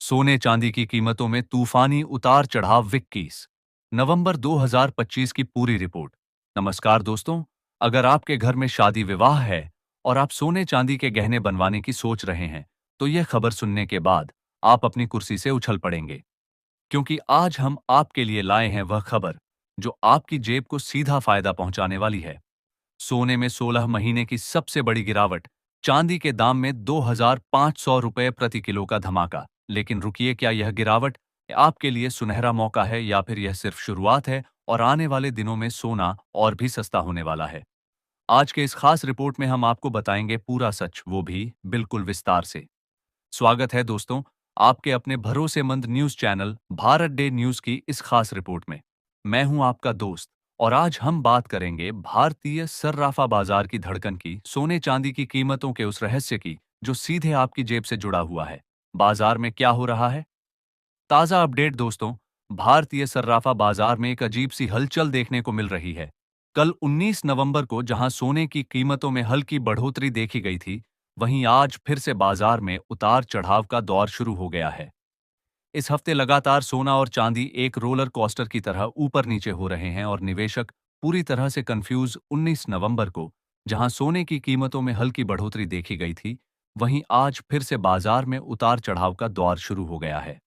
सोने चांदी की कीमतों में तूफानी उतार चढ़ाव 21 नवंबर 2025 की पूरी रिपोर्ट। नमस्कार दोस्तों, अगर आपके घर में शादी विवाह है और आप सोने चांदी के गहने बनवाने की सोच रहे हैं, तो यह खबर सुनने के बाद आप अपनी कुर्सी से उछल पड़ेंगे, क्योंकि आज हम आपके लिए लाए हैं वह खबर जो आपकी जेब को सीधा फायदा पहुंचाने वाली है। सोने में 16 महीने की सबसे बड़ी गिरावट, चांदी के दाम में 2,500 रुपए प्रति किलो का धमाका। लेकिन रुकिए, क्या यह गिरावट आपके लिए सुनहरा मौका है या फिर यह सिर्फ शुरुआत है और आने वाले दिनों में सोना और भी सस्ता होने वाला है? आज के इस खास रिपोर्ट में हम आपको बताएंगे पूरा सच, वो भी बिल्कुल विस्तार से। स्वागत है दोस्तों, आपके अपने भरोसेमंद news channel Bharat day news की इस खास रिपोर्ट में। मैं हूं आपका दोस्त और आज हम बात करेंगे भारतीय सर्राफा बाजार की धड़कन की, सोने चांदी की कीमतों के उस रहस्य की जो सीधे आपकी जेब से जुड़ा हुआ है। बाजार में क्या हो रहा है? ताजा अपडेट दोस्तों, भारतीय सर्राफा बाजार में एक अजीब सी हलचल देखने को मिल रही है। कल 19 नवंबर को जहां सोने की कीमतों में हल्की बढ़ोतरी देखी गई थी, वहीं आज फिर से बाजार में उतार चढ़ाव का दौर शुरू हो गया है। इस हफ्ते लगातार सोना और चांदी एक रोलर कोस्टर की तरह ऊपर नीचे हो रहे हैं और निवेशक पूरी तरह से कंफ्यूज। 19 नवंबर को जहां सोने की कीमतों में हल्की बढ़ोतरी देखी गई थी, वहीं आज फिर से बाजार में उतार चढ़ाव का दौर शुरू हो गया है।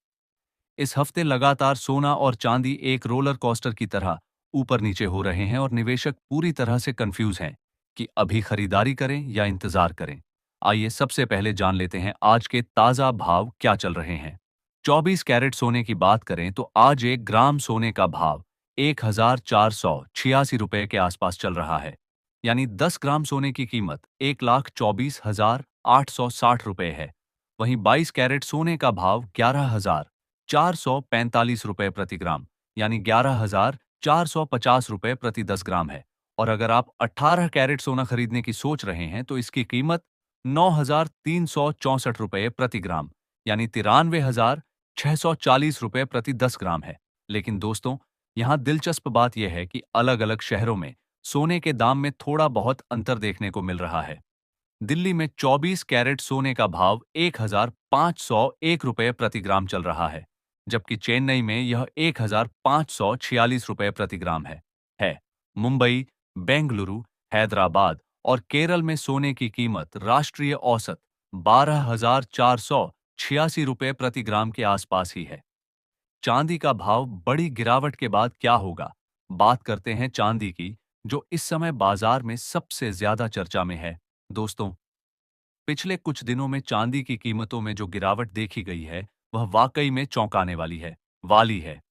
इस हफ्ते लगातार सोना और चांदी एक रोलर कोस्टर की तरह ऊपर नीचे हो रहे हैं और निवेशक पूरी तरह से कंफ्यूज हैं कि अभी खरीदारी करें या इंतजार करें। आइए सबसे पहले जान लेते हैं आज के ताजा भाव क्या चल रहे हैं। 24 कैरेट सोने की बात करें तो आज 1 ग्राम सोने का भाव 1,486 रुपए के आसपास चल रहा है। यानी 10 ग्राम सोने की कीमत 1,24,860 रुपए है। वहीं 22 कैरेट सोने का भाव 11,445 रुपए प्रति ग्राम, यानी 11,450 रुपए प्रति 10 ग्राम है। और अगर आप 18 कैरेट सोना खरीदने की सोच रहे हैं तो इसकी कीमत 9,364 रुपए प्रति ग्राम, यानी 93,640 रुपए प्रति 10 ग्राम है। लेकिन दोस्तों, यहाँ दिलचस्प बात यह है कि अलग-अलग शहरों में सोने के दाम में थोड़ा बहुत अंतर देखने को मिल रहा है। दिल्ली में 24 कैरेट सोने का भाव 1,501 रुपए प्रति ग्राम चल रहा है, जबकि चेन्नई में यह 1,546 रुपए प्रति ग्राम है। मुंबई, बेंगलुरु, हैदराबाद और केरल में सोने की कीमत राष्ट्रीय औसत 12,486 रुपए प्रति ग्राम के आसपास ही है। चांदी का भाव बड़ी गिरावट के बाद क्या होगा? बात करते हैं चांदी की, जो इस समय बाजार में सबसे ज्यादा चर्चा में है। दोस्तों, पिछले कुछ दिनों में चांदी की कीमतों में जो गिरावट देखी गई है, वह वाकई में चौंकाने वाली है।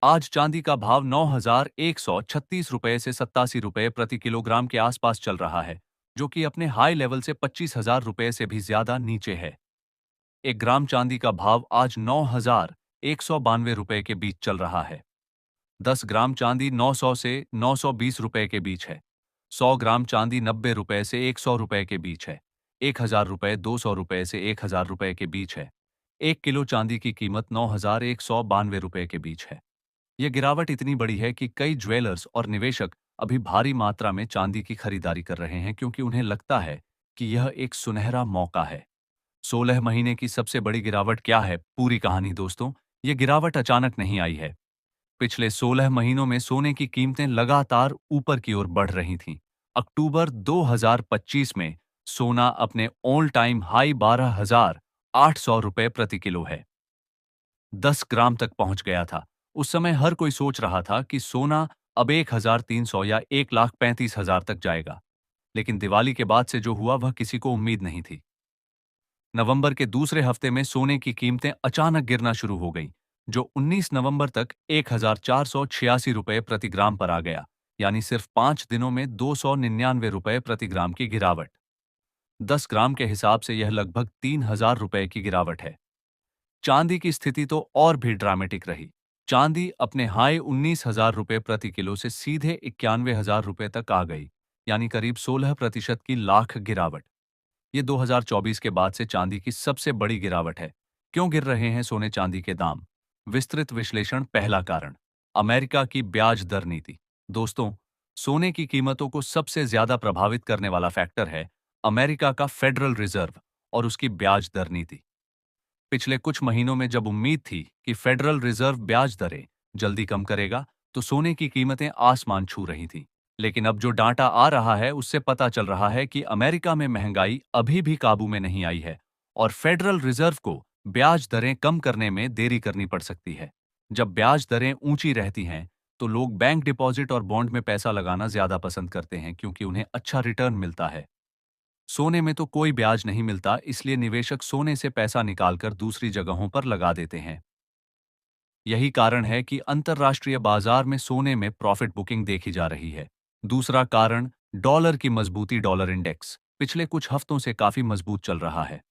आज चांदी का भाव 9,136 रुपए से 87 रुपए प्रति किलोग्राम के आसपास चल रहा है, जो कि अपने हाई लेवल से 25,000 रुपए से भी ज्यादा नीचे है। 1 ग्राम चांदी का भाव आज 9,192 रुपए के बीच चल रहा है। 10 ग्राम चांदी 900 से 920 रुपए के बीच है। 100 ग्राम चांदी 90 रुपए से 100 रुपए के बीच है। 1,000 रुपए 200 रुपए से 1,000 रुपए के बीच है। 1 किलो चांदी की कीमत 9,192 रुपए के बीच है। यह गिरावट इतनी बड़ी है कि कई ज्वेलर्स और निवेशक अभी भारी मात्रा में चांदी की खरीदारी कर रहे हैं, क्योंकि उन्हें लगता है कि यह एक सुनहरा मौका है। 16 महीने की सबसे बड़ी गिरावट क्या है? पूरी कहानी दोस्तों, यह गिरावट अचानक नहीं आई है। पिछले 16 महीनों में सोने की कीमतें लगातार ऊपर की ओर बढ़ रही थीं। अक्टूबर 2025 में सोना अपने ऑल टाइम हाई 12,800 रुपए प्रति किलो है 10 ग्राम तक पहुंच गया था। उस समय हर कोई सोच रहा था कि सोना अब 1,300 या 1,35,000 तक जाएगा। लेकिन दिवाली के बाद से जो हुआ वह किसी को उम्मीद नहीं थी। नवंबर के दूसरे हफ्ते में सोने की कीमतें अचानक गिरना शुरू हो गईं, जो 19 नवंबर तक 1,486 रुपए प्रति ग्राम पर आ गया, यानी सिर्फ 5 दिनों में 299 रुपए प्रति ग्राम की गिरावट। 10 ग्राम के हिसाब से यह लगभग 3,000 रुपए की गिरावट है। चांदी की स्थिति तो और भी ड्रामेटिक रही। चांदी अपने हाई 19,000 रुपए प्रति किलो से सीधे 91,000 रुपए तक आ गई, यानी करीब 16% की लाख गिरावट। ये 2024 के बाद से चांदी की सबसे बड़ी गिरावट है। क्यों गिर रहे हैं सोने चांदी के दाम? विस्तृत विश्लेषण। पहला कारण, अमेरिका की ब्याज दर नीति। दोस्तों, सोने की कीमतों को सबसे ज्यादा प्रभावित करने वाला फैक्टर है अमेरिका का फेडरल रिजर्व और उसकी ब्याज दर नीति। पिछले कुछ महीनों में जब उम्मीद थी कि फेडरल रिजर्व ब्याज दरें जल्दी कम करेगा, तो सोने की कीमतें आसमान छू रही थीं। लेकिन अब जो डाटा आ रहा है उससे पता चल रहा है कि अमेरिका में महंगाई अभी भी काबू में नहीं आई है और फेडरल रिजर्व को ब्याज दरें कम करने में देरी करनी पड़ सकती है। जब ब्याज दरें ऊंची रहती हैं, तो लोग बैंक डिपॉजिट और बॉन्ड में पैसा लगाना ज्यादा पसंद करते हैं क्योंकि उन्हें अच्छा रिटर्न मिलता है। सोने में तो कोई ब्याज नहीं मिलता, इसलिए निवेशक सोने से पैसा निकालकर दूसरी जगहों पर लगा देते हैं। यही कारण है कि अंतर्राष्ट्रीय बाजार में सोने में प्रॉफिट बुकिंग देखी जा रही है। दूसरा कारण, डॉलर की मजबूती। डॉलर इंडेक्स पिछले कुछ हफ्तों से काफी मजबूत चल रहा है।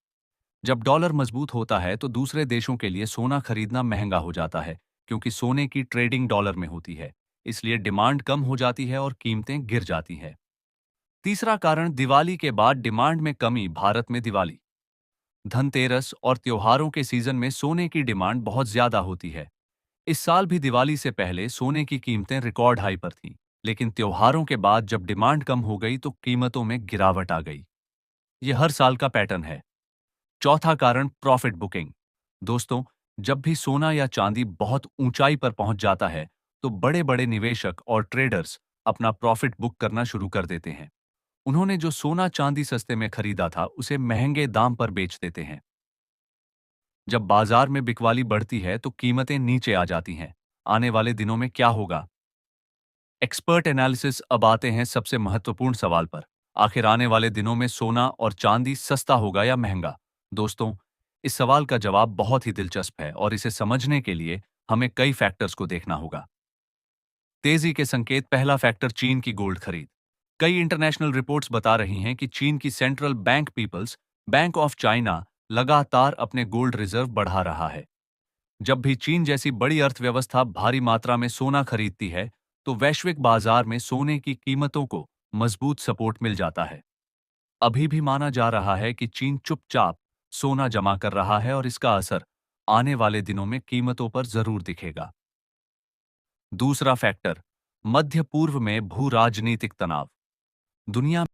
जब डॉलर मजबूत होता है तो दूसरे देशों के लिए सोना खरीदना महंगा हो जाता है, क्योंकि सोने की ट्रेडिंग डॉलर में होती है। इसलिए डिमांड कम हो जाती है और कीमतें गिर जाती हैं। तीसरा कारण, दिवाली के बाद डिमांड में कमी। भारत में दिवाली, धनतेरस और त्योहारों के सीजन में सोने की डिमांड बहुत ज्यादा होती है। इस साल भी दिवाली से पहले सोने की कीमतें रिकॉर्ड हाई पर थीं, लेकिन त्योहारों के बाद जब डिमांड कम हो गई तो कीमतों में गिरावट आ गई। यह हर साल का पैटर्न है। चौथा कारण, प्रॉफिट बुकिंग। दोस्तों, जब भी सोना या चांदी बहुत ऊंचाई पर पहुंच जाता है, तो बड़े बड़े निवेशक और ट्रेडर्स अपना प्रॉफिट बुक करना शुरू कर देते हैं। उन्होंने जो सोना चांदी सस्ते में खरीदा था उसे महंगे दाम पर बेच देते हैं। जब बाजार में बिकवाली बढ़ती है तो कीमतें नीचे आ जाती हैं। आने वाले दिनों में क्या होगा? Expert analysis. अब आते हैं सबसे महत्वपूर्ण सवाल पर। आखिर आने वाले दिनों में सोना और चांदी सस्ता होगा या महंगा? दोस्तों, इस सवाल का जवाब बहुत ही दिलचस्प है और इसे समझने के लिए हमें कई फैक्टर्स को देखना होगा। तेजी के संकेत। पहला फैक्टर, चीन की गोल्ड खरीद। कई इंटरनेशनल रिपोर्ट्स बता रही हैं कि चीन की central bank peoples bank of China लगातार अपने गोल्ड रिजर्व बढ़ा रहा है। जब भी चीन जैसी बड़ी अर्थव्यवस्था भारी मात्रा में सोना खरीदती है, तो वैश्विक बाजार में सोने की कीमतों को मजबूत सपोर्ट मिल जाता है। अभी भी माना जा रहा है कि चीन चुपचाप सोना जमा कर रहा है और इसका असर आने वाले दिनों में कीमतों पर जरूर दिखेगा। दूसरा फैक्टर, मध्य पूर्व में भू राजनीतिक तनाव। दुनिया